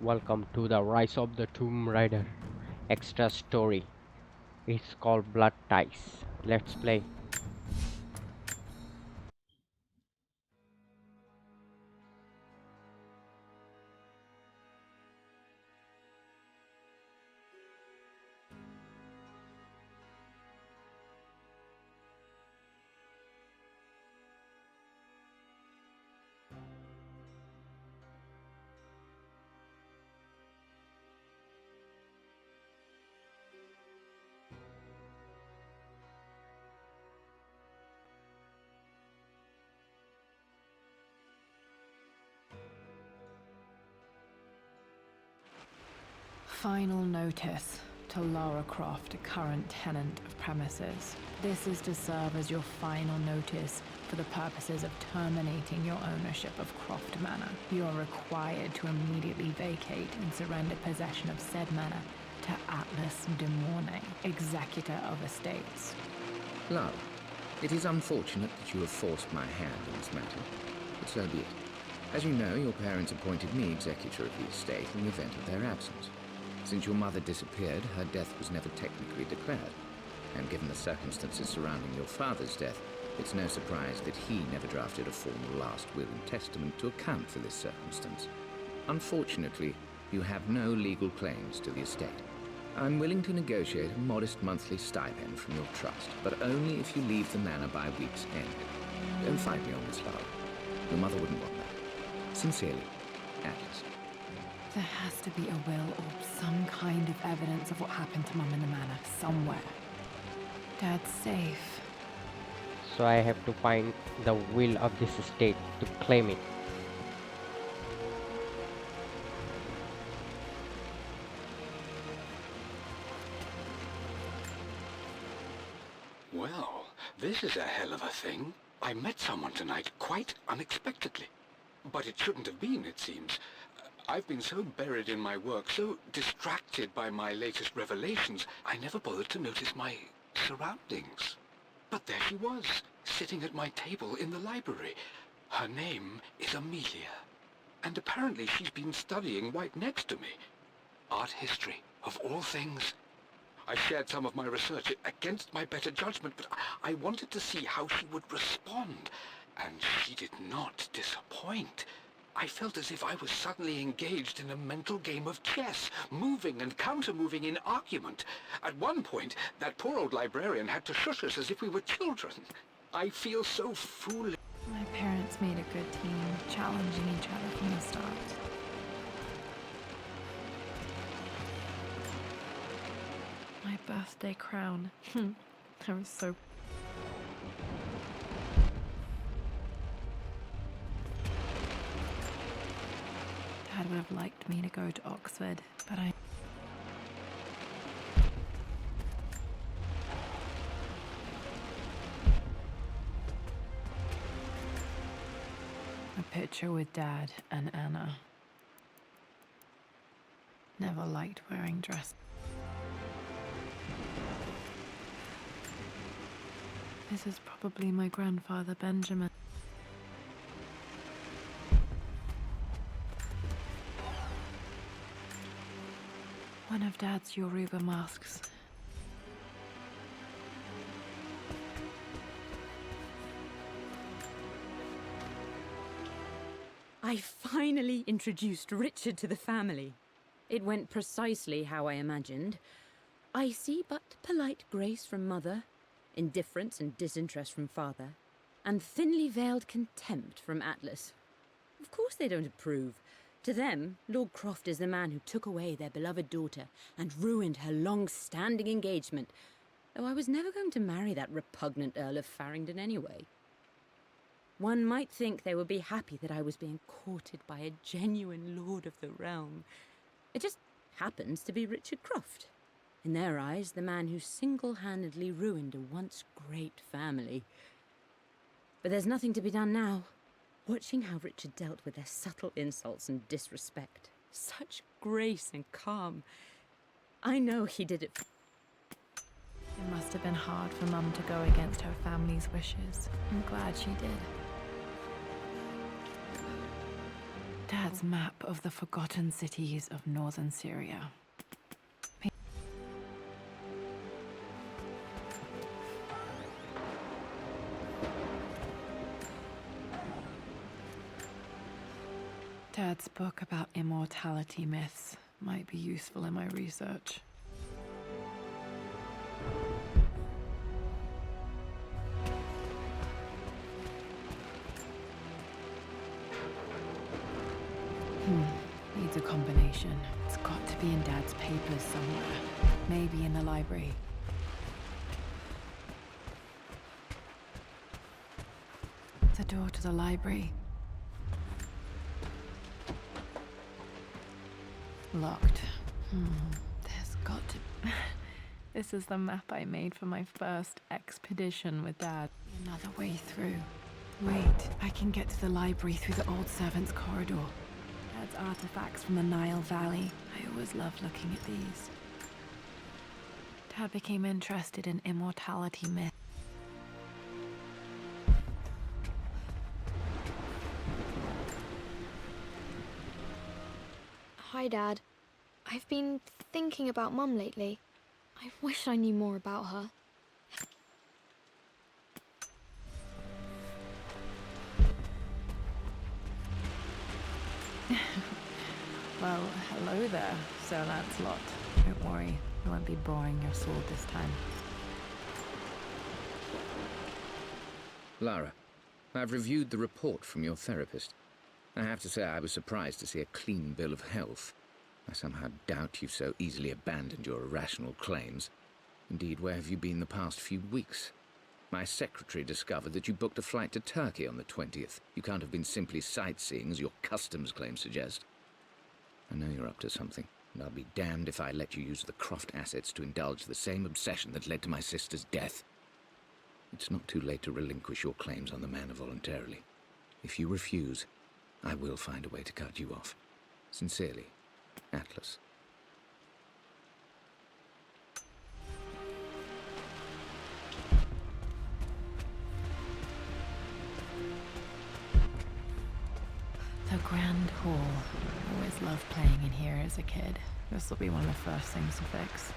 Welcome to the Rise of the Tomb Raider extra story. It's called Blood Ties. Let's play. Final notice to Lara Croft, current tenant of premises. This is to serve as your final notice for the purposes of terminating your ownership of Croft Manor. You are required to immediately vacate and surrender possession of said manor to Atlas de Mornay, executor of estates. Lara, it is unfortunate that you have forced my hand in this matter, but so be it. As you know, your parents appointed me executor of the estate in the event of their absence. Since your mother disappeared, her death was never technically declared. And given the circumstances surrounding your father's death, it's no surprise that he never drafted a formal last will and testament to account for this circumstance. Unfortunately, you have no legal claims to the estate. I'm willing to negotiate a modest monthly stipend from your trust, but only if you leave the manor by week's end. Don't fight me on this, Lara. Your mother wouldn't want that. Sincerely, Atlas. There has to be a will or some kind of evidence of what happened to Mum in the manor somewhere. Dad's safe. So I have to find the will of this estate to claim it. Well, this is a hell of a thing. I met someone tonight quite unexpectedly. But it shouldn't have been, it seems. I've been so buried in my work, so distracted by my latest revelations, I never bothered to notice my surroundings. But there she was, sitting at my table in the library. Her name is Amelia. And apparently she's been studying right next to me. Art history, of all things. I shared some of my research against my better judgment, but I wanted to see how she would respond. And she did not disappoint. I felt as if I was suddenly engaged in a mental game of chess, moving and counter-moving in argument. At one point, that poor old librarian had to shush us as if we were children. I feel so foolish. My parents made a good team, challenging each other from the start. My birthday crown. I was so... Dad would have liked me to go to Oxford, but I... A picture with Dad and Anna. Never liked wearing dress. This is probably my grandfather, Benjamin. One of Dad's Yoruba masks. I finally introduced Richard to the family. It went precisely how I imagined. Icy but polite grace from mother, indifference and disinterest from father, and thinly veiled contempt from Atlas. Of course they don't approve. To them, Lord Croft is the man who took away their beloved daughter and ruined her long-standing engagement, though I was never going to marry that repugnant Earl of Farringdon anyway. One might think they would be happy that I was being courted by a genuine lord of the realm. It just happens to be Richard Croft. In their eyes, the man who single-handedly ruined a once great family. But there's nothing to be done now. Watching how Richard dealt with their subtle insults and disrespect. Such grace and calm. I know he did it for... It must have been hard for Mum to go against her family's wishes. I'm glad she did. Dad's map of the forgotten cities of northern Syria. Dad's book about immortality myths might be useful in my research. Needs a combination. It's got to be in Dad's papers somewhere. Maybe in the library. The door to the library. Locked. There's got to... This is the map I made for my first expedition with Dad. Another way through. Wait, I can get to the library through the old servants' corridor. Dad's artifacts from the Nile Valley. I always loved looking at these. Dad became interested in immortality myth. Hi, Dad. I've been thinking about Mum lately. I wish I knew more about her. Well, hello there, Sir Lancelot. Don't worry, I won't be boring your sword this time. Lara, I've reviewed the report from your therapist. I have to say I was surprised to see a clean bill of health. I somehow doubt you've so easily abandoned your irrational claims. Indeed, where have you been the past few weeks? My secretary discovered that you booked a flight to Turkey on the 20th. You can't have been simply sightseeing, as your customs claims suggest. I know you're up to something, and I'll be damned if I let you use the Croft assets to indulge the same obsession that led to my sister's death. It's not too late to relinquish your claims on the manor voluntarily. If you refuse, I will find a way to cut you off. Sincerely, Atlas. The Grand Hall. Always loved playing in here as a kid. This will be one of the first things to fix.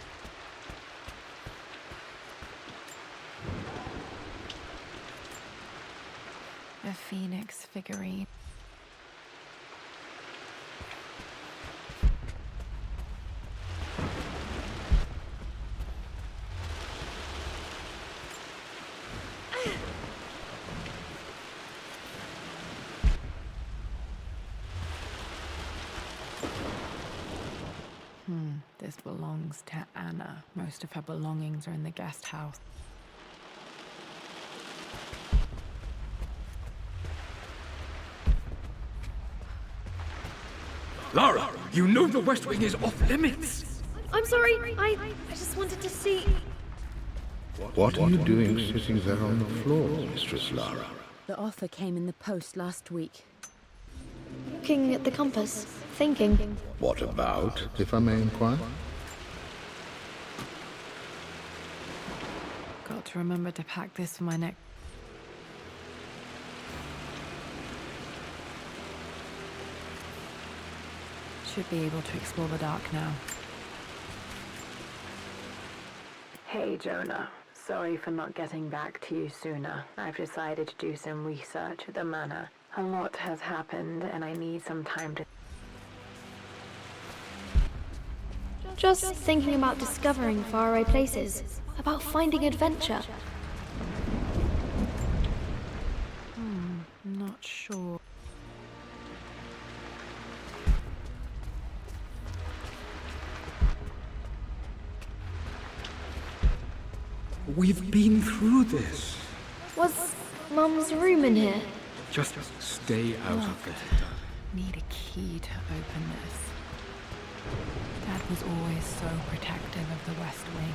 A phoenix figurine. This belongs to Anna. Most of her belongings are in the guest house. Lara, you know the West Wing is off limits. I'm sorry, I just wanted to see... What are you doing sitting there on the floor, Mistress Lara? The offer came in the post last week. Looking at the compass, thinking. What about, if I may inquire? Got to remember to pack this for my next... Should be able to explore the dark now. Hey, Jonah. Sorry for not getting back to you sooner. I've decided to do some research at the manor. A lot has happened, and I need some time to... Just thinking about discovering faraway places, about finding adventure. Not sure. We've been through this. Was Mum's room in here? Just stay out of it. Need a key to open this. Dad was always so protective of the West Wing.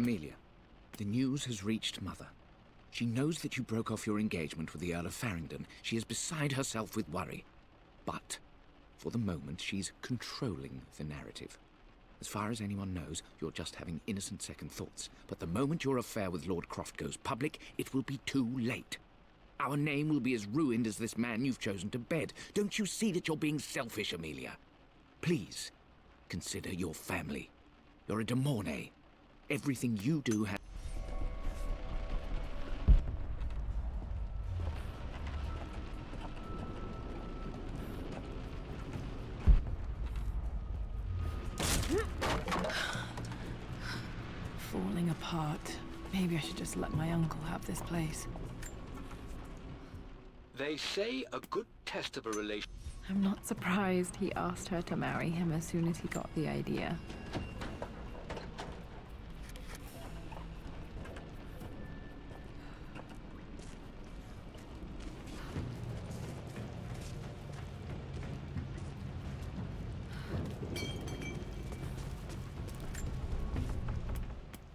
Amelia, the news has reached Mother. She knows that you broke off your engagement with the Earl of Farringdon. She is beside herself with worry. But, for the moment, she's controlling the narrative. As far as anyone knows, you're just having innocent second thoughts. But the moment your affair with Lord Croft goes public, it will be too late. Our name will be as ruined as this man you've chosen to bed. Don't you see that you're being selfish, Amelia? Please, consider your family. You're a de Mornay. Everything you do has... Falling apart. Maybe I should just let my uncle have this place. They say a good test of a relation... I'm not surprised he asked her to marry him as soon as he got the idea.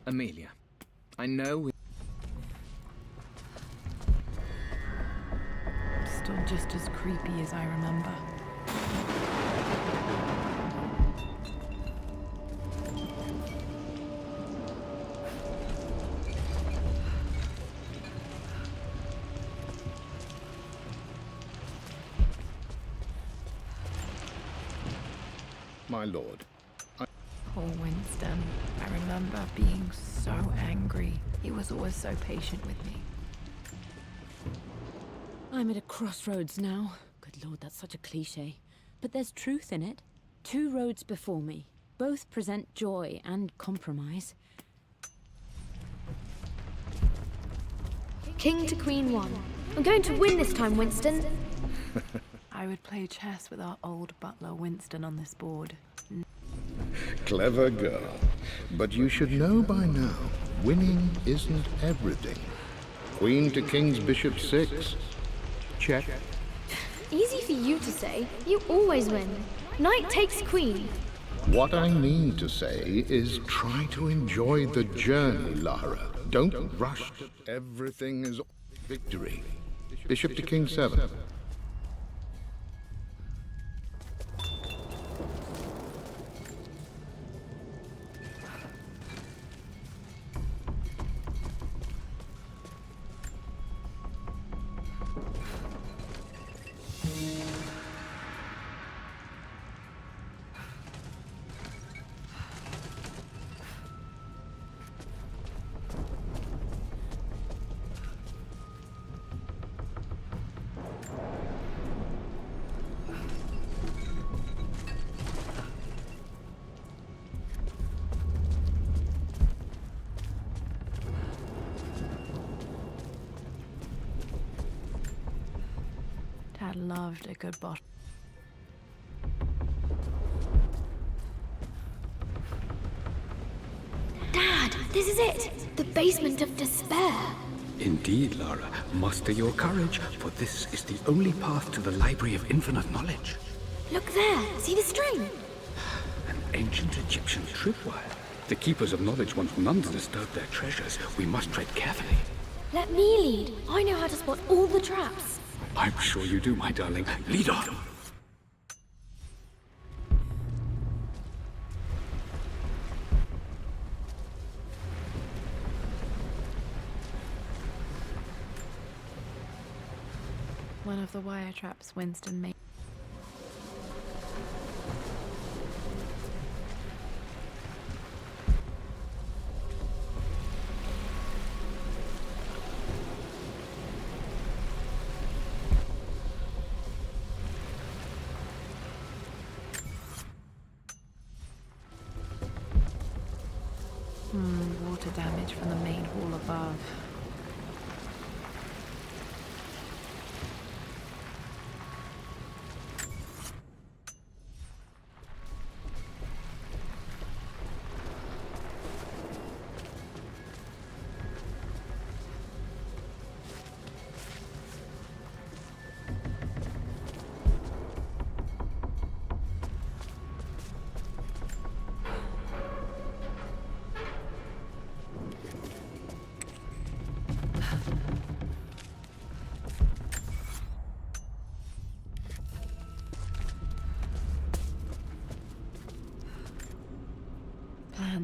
Amelia, I know... Still just as creepy as I remember. My lord, Poor Winston. I remember being so angry. He was always so patient with me. I'm at a crossroads now. Good lord, that's such a cliche. But there's truth in it. Two roads before me. Both present joy and compromise. King to Queen 1. I'm going to win this time, Winston. I would play chess with our old butler Winston on this board. clever girl. But you should know by now, winning isn't everything. Queen to King's Bishop 6. Check. Easy for you to say. You always win. Knight takes queen. What I mean to say is try to enjoy the journey, Lara. Don't rush to everything is victory. Bishop to King 7. Dad loved a good bottle. Dad, this is it. The basement of despair. Indeed, Lara. Muster your courage, for this is the only path to the Library of Infinite Knowledge. Look there. See the string? An ancient Egyptian tripwire. The Keepers of Knowledge want none to disturb their treasures. We must tread carefully. Let me lead. I know how to spot all the traps. I'm sure you do, my darling. Lead on. One of the wire traps Winston made. Water damage from the main hall above.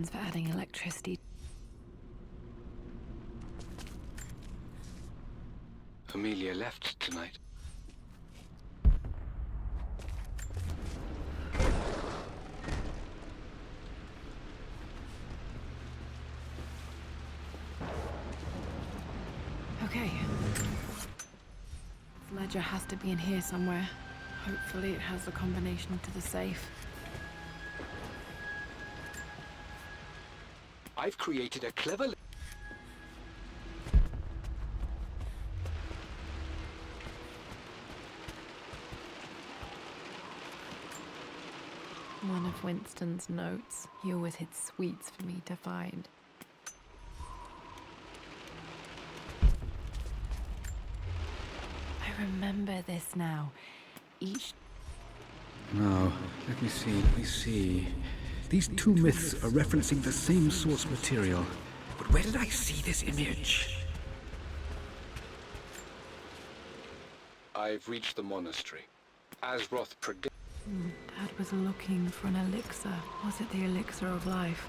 plans for adding electricity. Amelia left tonight. Okay. This ledger has to be in here somewhere. Hopefully it has the combination to the safe. I've created a clever... One of Winston's notes. He always hid sweets for me to find. I remember this now. Each... Now, let me see. These two myths are referencing the same source material. But where did I see this image? I've reached the monastery. Asroth predicted... Dad was looking for an elixir. Was it the elixir of life?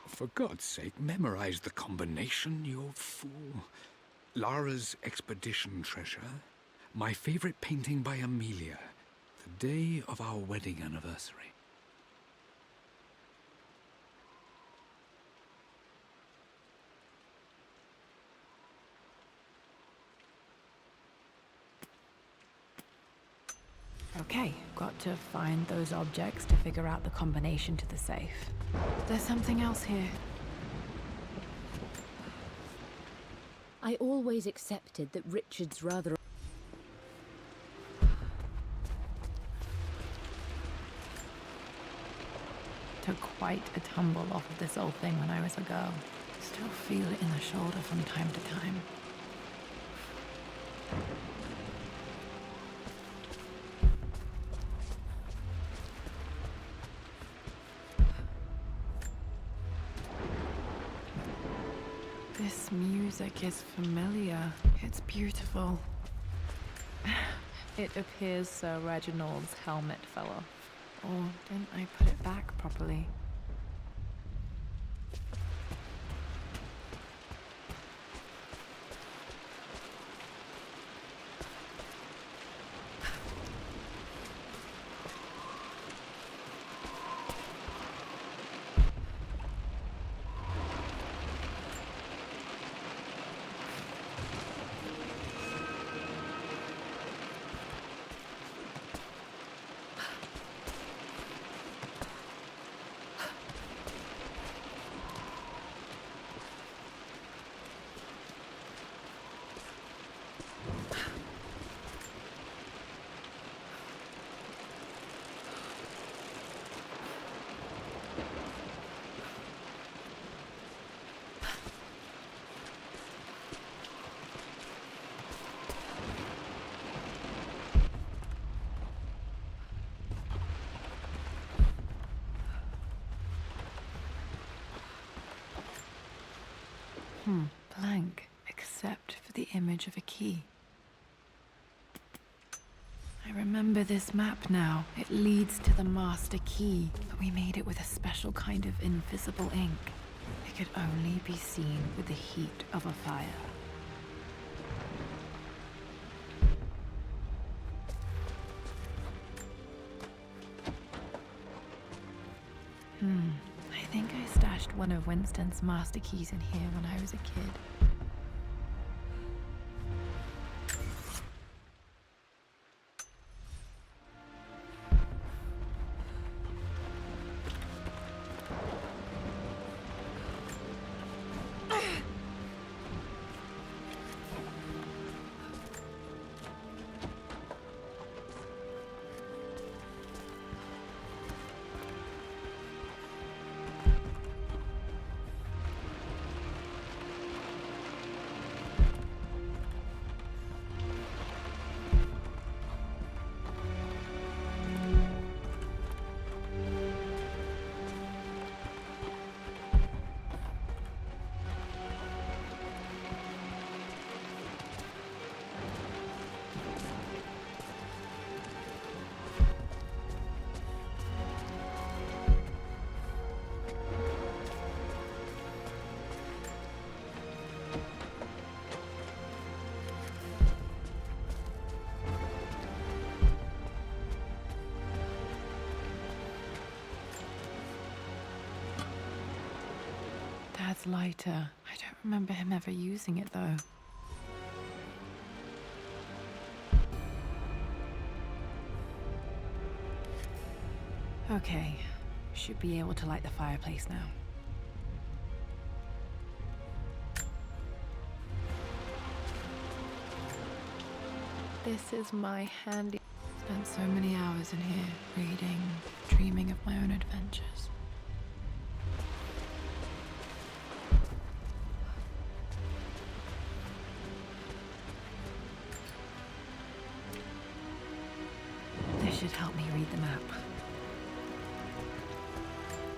For God's sake, memorize the combination, you fool. Lara's expedition treasure. My favorite painting by Amelia. The day of our wedding anniversary. Okay, got to find those objects to figure out the combination to the safe. There's something else here. I always accepted that Richard's rather... Took quite a tumble off of this old thing when I was a girl. Still feel it in the shoulder from time to time. This music is familiar. It's beautiful. It appears Sir Reginald's helmet fell off. Or didn't I put it back properly? Blank, except for the image of a key. I remember this map now. It leads to the master key, but we made it with a special kind of invisible ink. It could only be seen with the heat of a fire. I think I stashed one of Winston's master keys in here when I was a kid. Dad's lighter. I don't remember him ever using it, though. Okay. Should be able to light the fireplace now. This is my handy. Spent so many hours in here, reading, dreaming of my own adventures. This should help me read the map.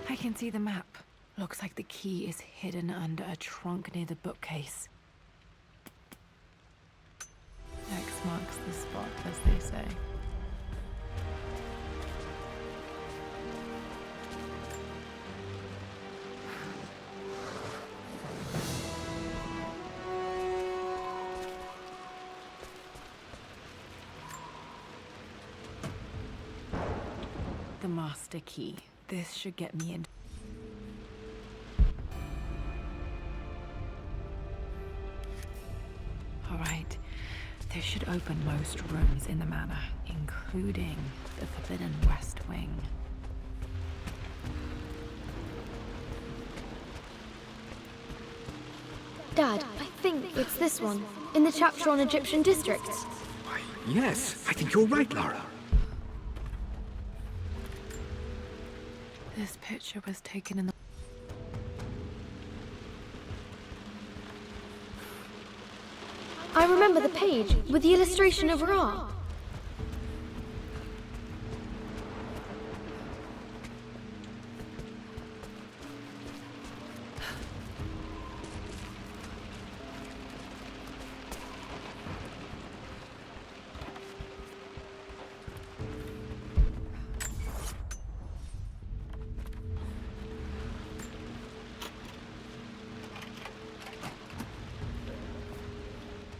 I can see the map. Looks like the key is hidden under a trunk near the bookcase. X marks the spot, as they say. The master key. This should get me in. All right. This should open most rooms in the manor, including the Forbidden West Wing. Dad, I think it's this one, in the chapter on Egyptian districts. Why, yes, I think you're right, Lara. This picture was taken in the... I remember the page with the illustration of Ra.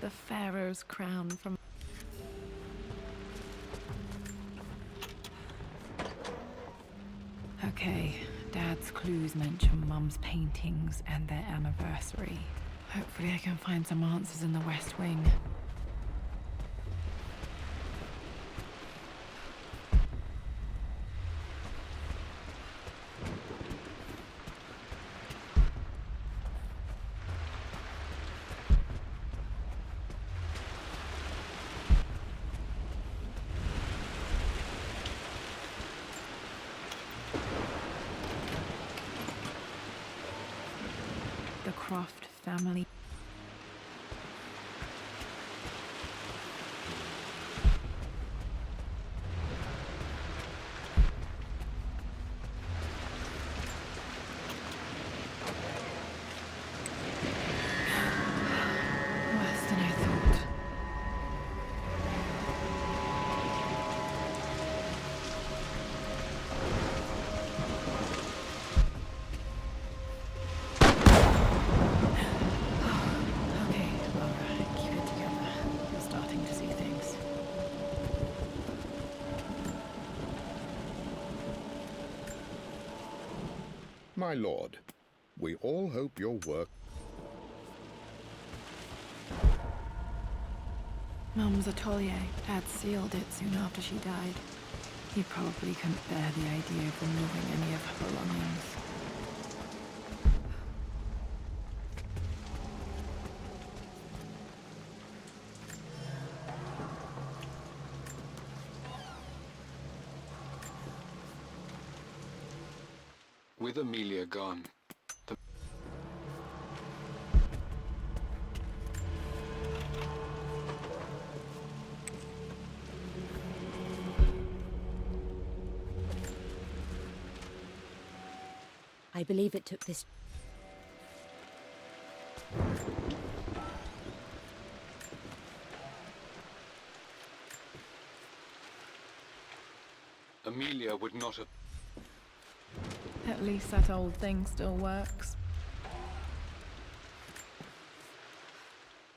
The Pharaoh's crown from... Okay, Dad's clues mention Mum's paintings and their anniversary. Hopefully I can find some answers in the West Wing. The Croft family. Worse than I thought. Okay, Laura, keep it together. You're starting to see things. My lord, we all hope your work... Mum's atelier. Dad sealed it soon after she died. He probably couldn't bear the idea of removing any of her belongings. With Amelia gone, I believe it took this. Amelia would not have... At least that old thing still works.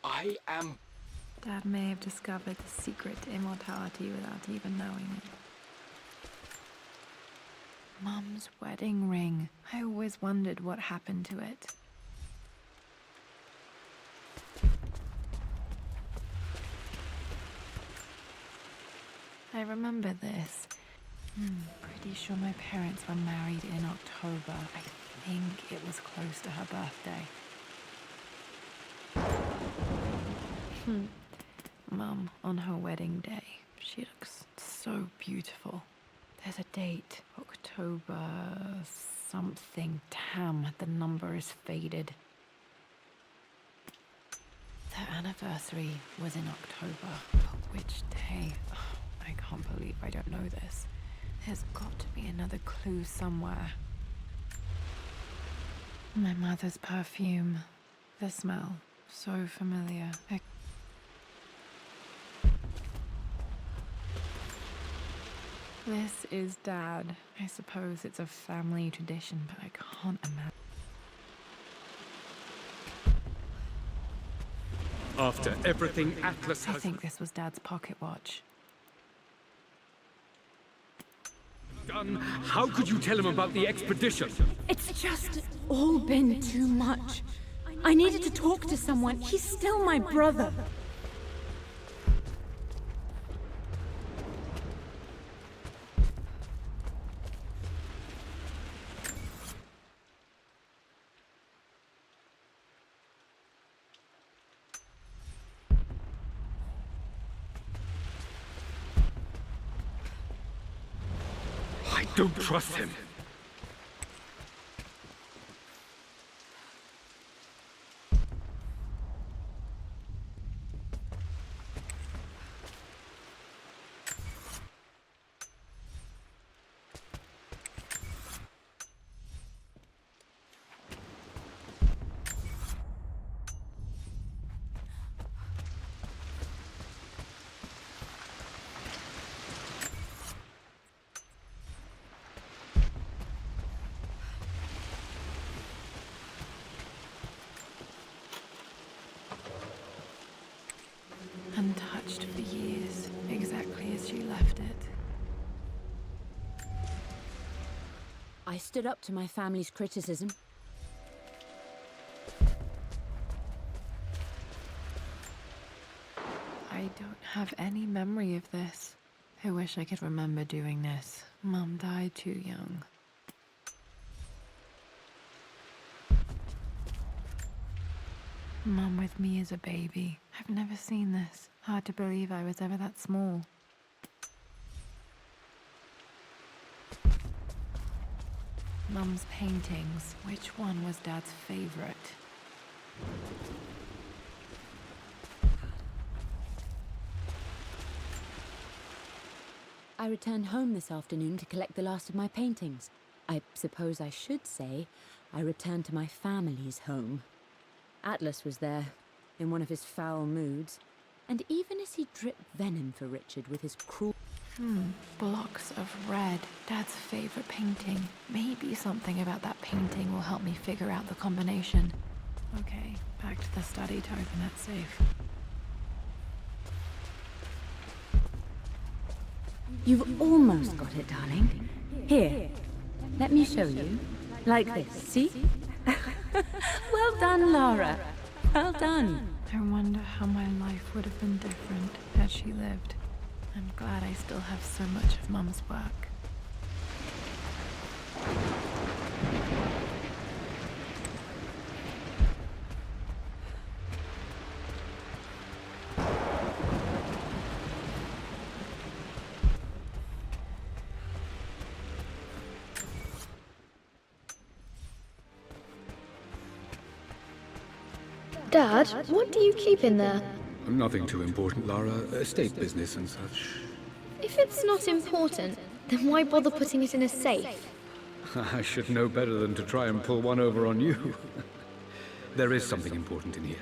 I am... Dad may have discovered the secret to immortality without even knowing it. Mum's wedding ring. I always wondered what happened to it. I remember this. Pretty sure my parents were married in October. I think it was close to her birthday. Mum, on her wedding day, she looks so beautiful. There's a date, October something. Damn, the number is faded. Their anniversary was in October. But which day? Oh, I can't believe I don't know this. There's got to be another clue somewhere. My mother's perfume. The smell. So familiar. This is Dad. I suppose it's a family tradition, but I can't imagine. After everything Atlas I has think this was Dad's pocket watch. done, how could you tell him about the expedition? It's just all been too much. I needed to talk to someone. He's still my brother. I don't trust him. Untouched for years, exactly as she left it. I stood up to my family's criticism. I don't have any memory of this. I wish I could remember doing this. Mum died too young. Mum with me as a baby. I've never seen this. Hard to believe I was ever that small. Mum's paintings. Which one was Dad's favorite? I returned home this afternoon to collect the last of my paintings. I suppose I should say I returned to my family's home. Atlas was there, in one of his foul moods, and even as he dripped venom for Richard with his cruel... Blocks of red. Dad's favorite painting. Maybe something about that painting will help me figure out the combination. Okay, back to the study to open that safe. You've almost got it, darling. Here, let me show you. Like this, see? Well done, Lara. Well done. I wonder how my life would have been different had she lived. I'm glad I still have so much of Mum's work. Dad, what do you keep in there? Nothing too important, Lara. Estate business and such. If it's not important, then why bother putting it in a safe? I should know better than to try and pull one over on you. There is something important in here.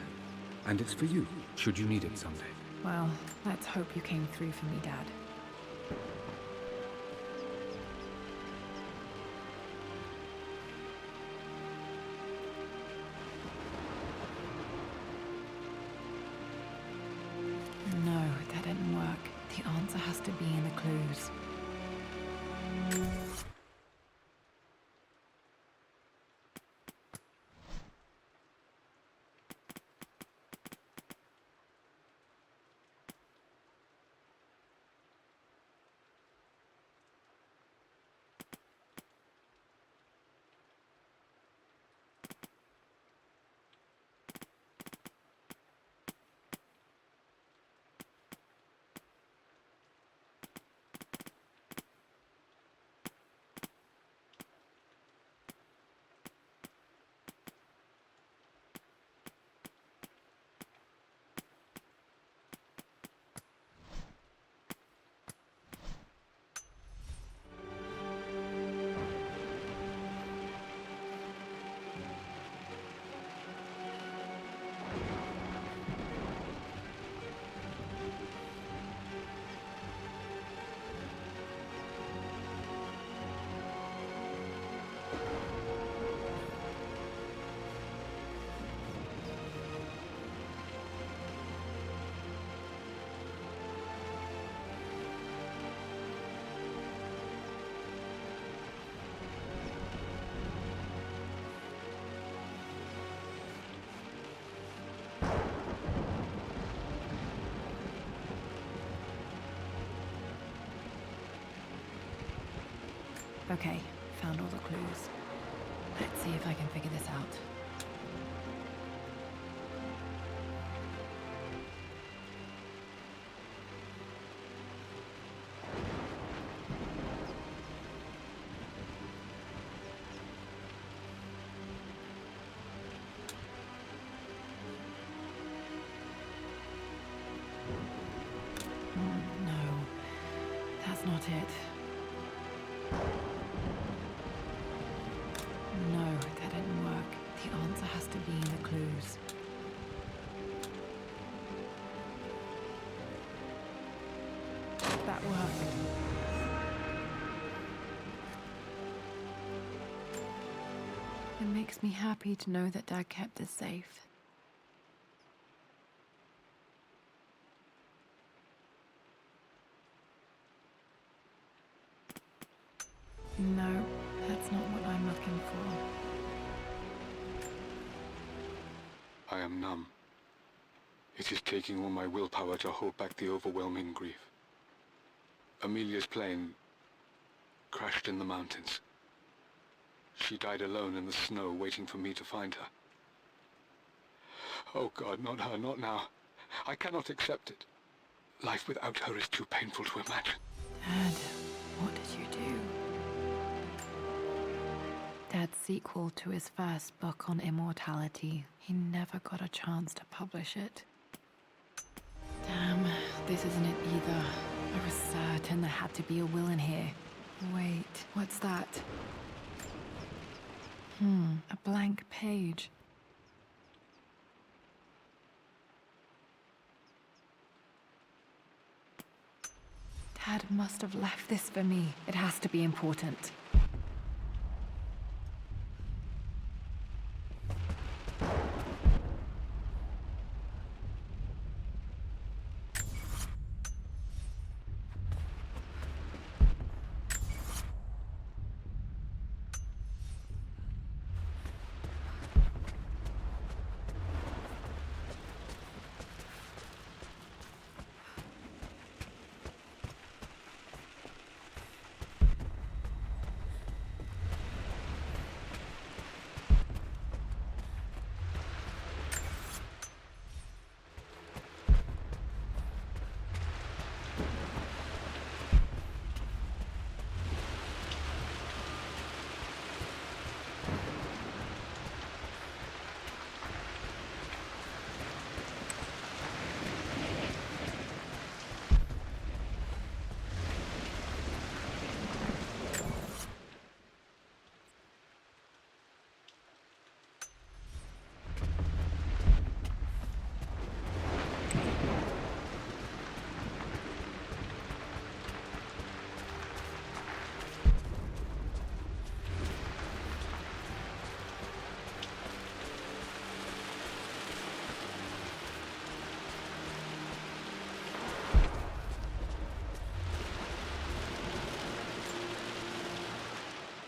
And it's for you, should you need it someday. Well, let's hope you came through for me, Dad. No, that didn't work. The answer has to be in the clues. Okay, found all the clues. Let's see if I can figure this out. No, that's not it. No, that didn't work. The answer has to be in the clues. That worked. It makes me happy to know that Dad kept this safe. No, that's not what I'm looking for. I am numb. It is taking all my willpower to hold back the overwhelming grief. Amelia's plane crashed in the mountains. She died alone in the snow, waiting for me to find her. Oh God, not her, not now. I cannot accept it. Life without her is too painful to imagine. Dad, what did you do? Dad's sequel to his first book on immortality. He never got a chance to publish it. Damn, this isn't it either. I was certain there had to be a will in here. Wait, what's that? A blank page. Dad must have left this for me. It has to be important.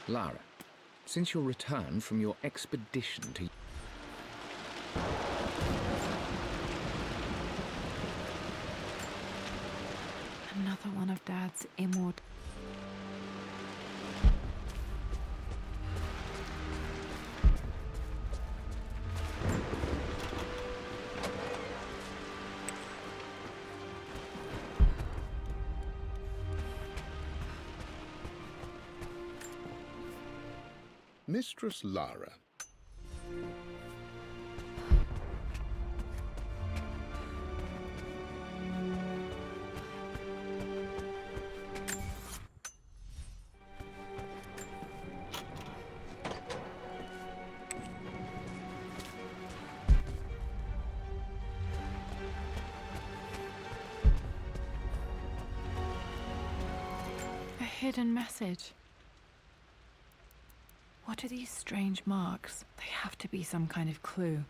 Lara, since your return from your expedition to... Another one of Dad's immort... Mistress Lara. A hidden message. What are these strange marks? They have to be some kind of clue.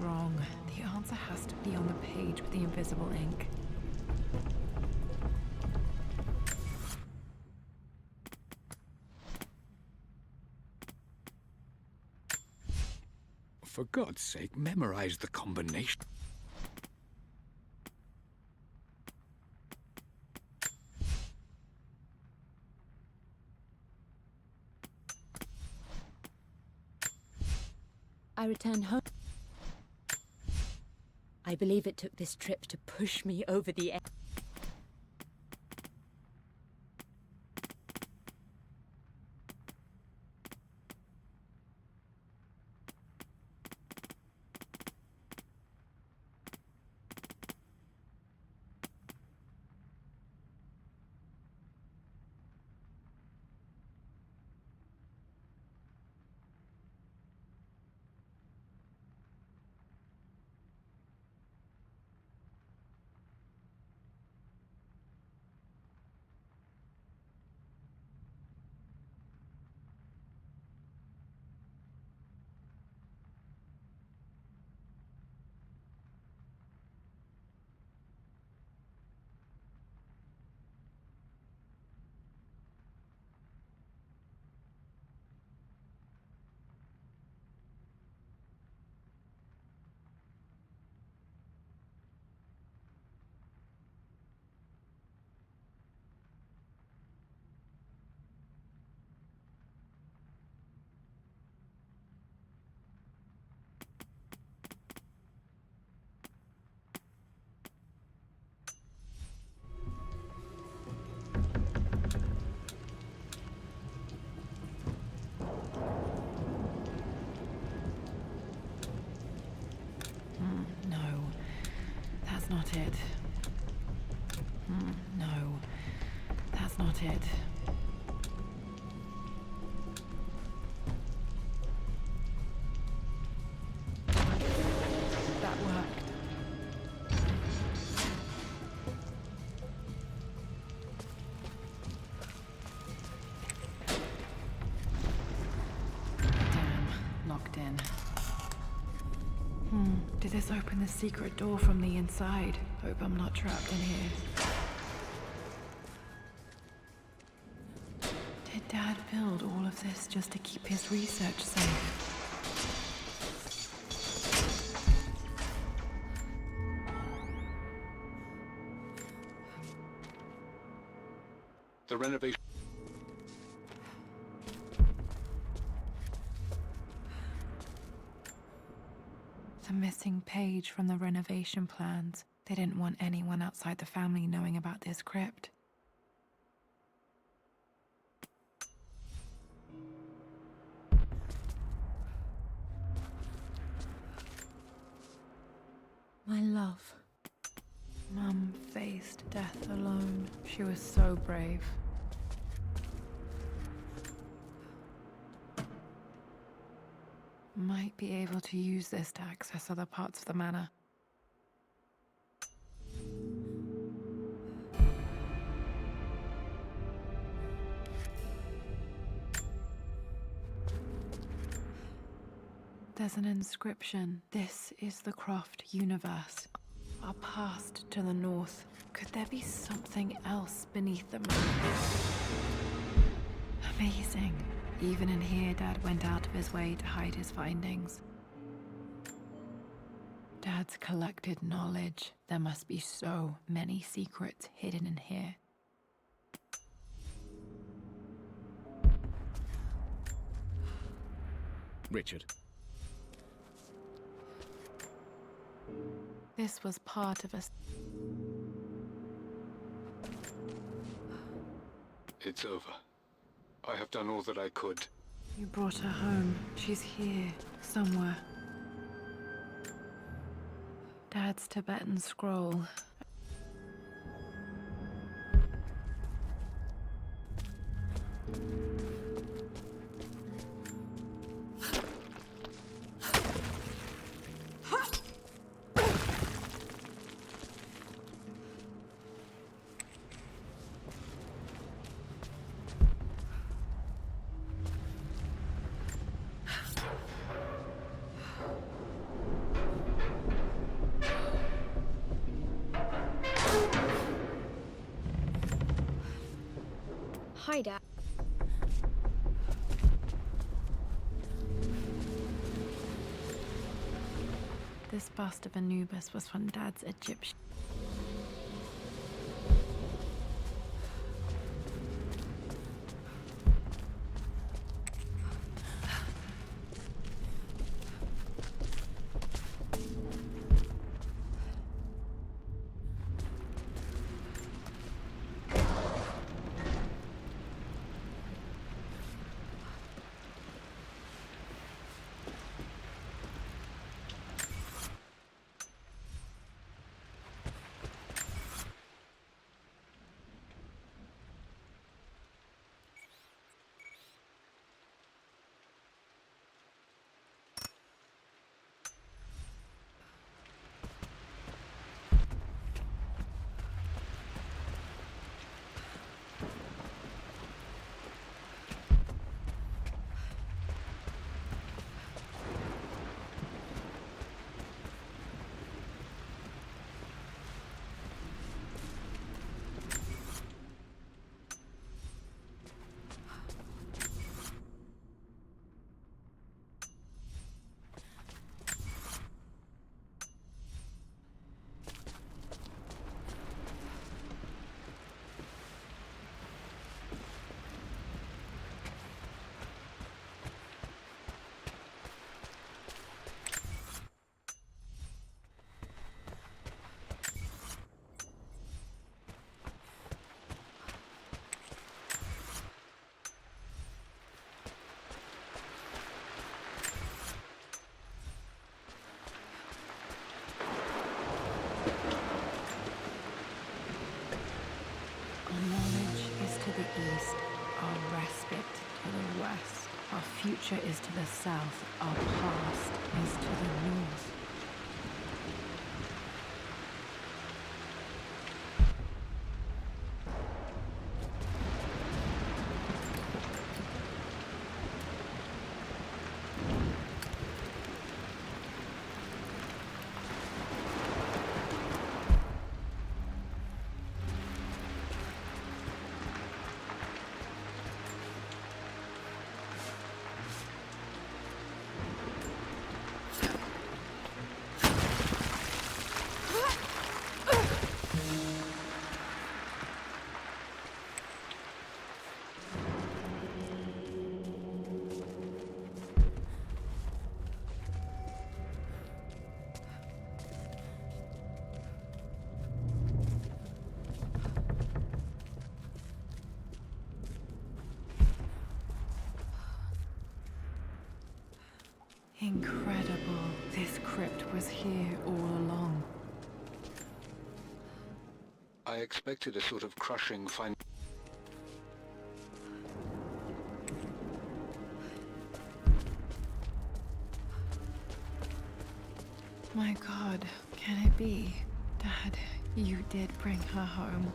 wrong. The answer has to be on the page with the invisible ink. For God's sake, memorize the combination. I returned home. I believe it took this trip to push me over the edge. No, that's not it. No, that's not it. That worked. Damn, locked in. Did this open the secret door from the inside? Hope I'm not trapped in here. Did Dad build all of this just to keep his research safe? The renovation... The missing page from the renovation plans. They didn't want anyone outside the family knowing about this crypt. My love. Mum faced death alone. She was so brave. Might be able to use this to access other parts of the manor. There's an inscription. This is the Croft universe. Our past to the north. Could there be something else beneath the manor? Amazing. Even in here, Dad went out of his way to hide his findings. Dad's collected knowledge. There must be so many secrets hidden in here. Richard. This was part of us. It's over. I have done all that I could. You brought her home. She's here, somewhere. Dad's Tibetan scroll. hideout. This bust of Anubis was from Dad's Egyptian. Our knowledge is to the east, our respite to the west. Our future is to the south, our past is to the north. Incredible. This crypt was here all along. I expected a sort of crushing final. My God, can it be? Dad, you did bring her home.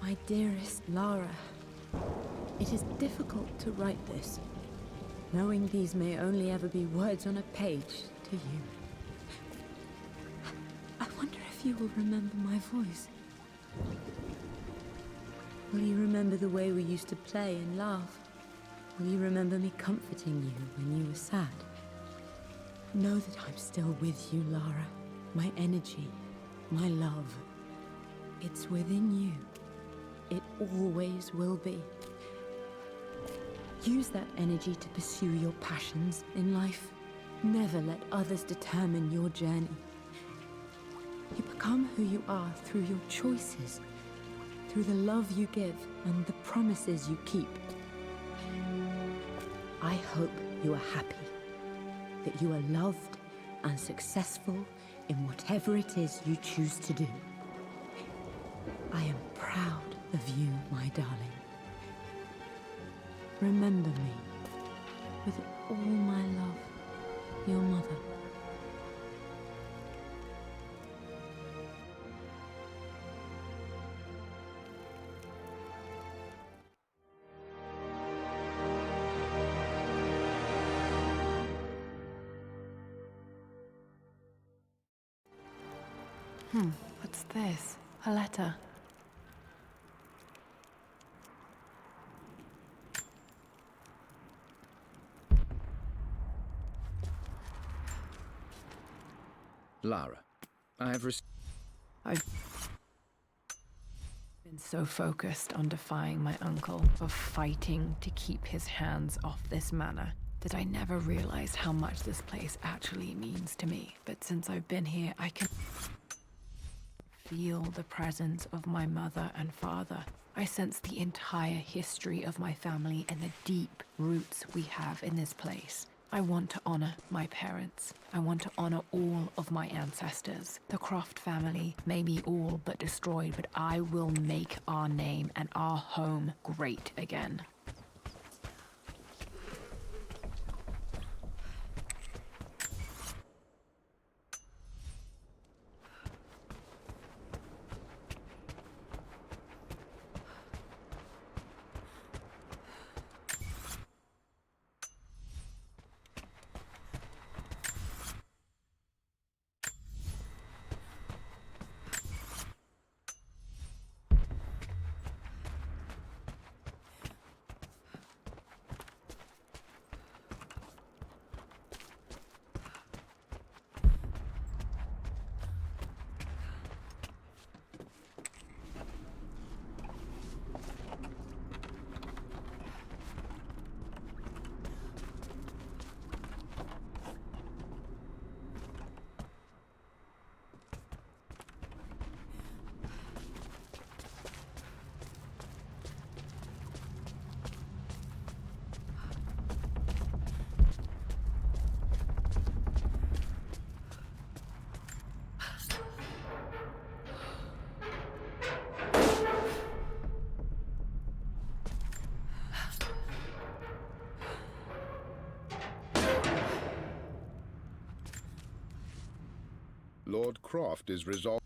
My dearest Lara, it is difficult to write this, knowing these may only ever be words on a page to you. I wonder if you will remember my voice. Will you remember the way we used to play and laugh? Will you remember me comforting you when you were sad? Know that I'm still with you, Lara. My energy, my love. It's within you. It always will be. Use that energy to pursue your passions in life. Never let others determine your journey. You become who you are through your choices, through the love you give and the promises you keep. I hope you are happy, that you are loved and successful in whatever it is you choose to do. I am proud of you, my darling. Remember me with all my love, your mother. What's this? A letter. Lara, I have received... I've been so focused on defying my uncle, of fighting to keep his hands off this manor, that I never realized how much this place actually means to me. But since I've been here, I can feel the presence of my mother and father. I sense the entire history of my family and the deep roots we have in this place. I want to honor my parents. I want to honor all of my ancestors. The Croft family may be all but destroyed, but I will make our name and our home great again. Lord Croft is resolved.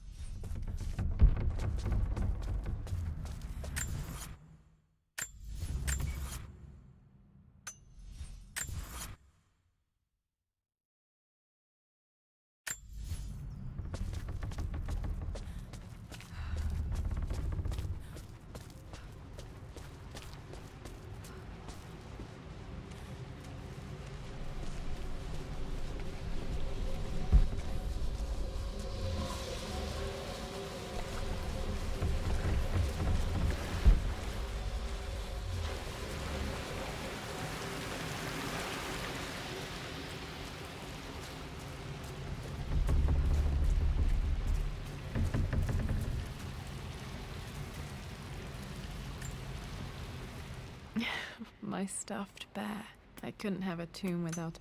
My stuffed bear. I couldn't have a tomb without...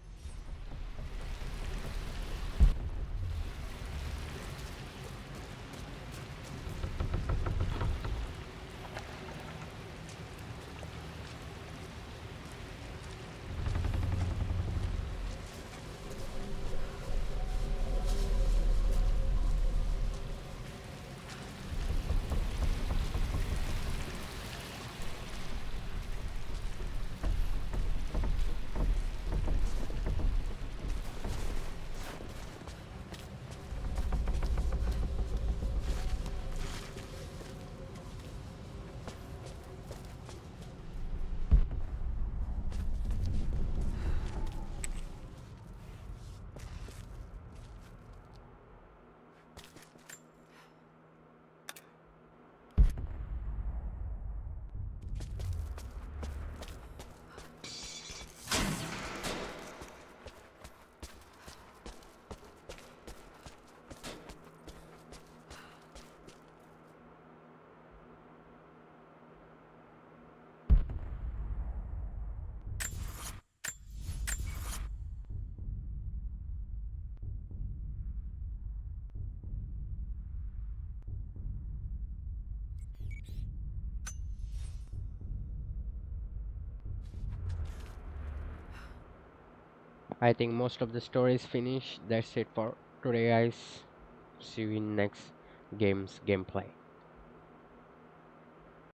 I think most of the story is finished. That's it for today, guys. See you in next gameplay.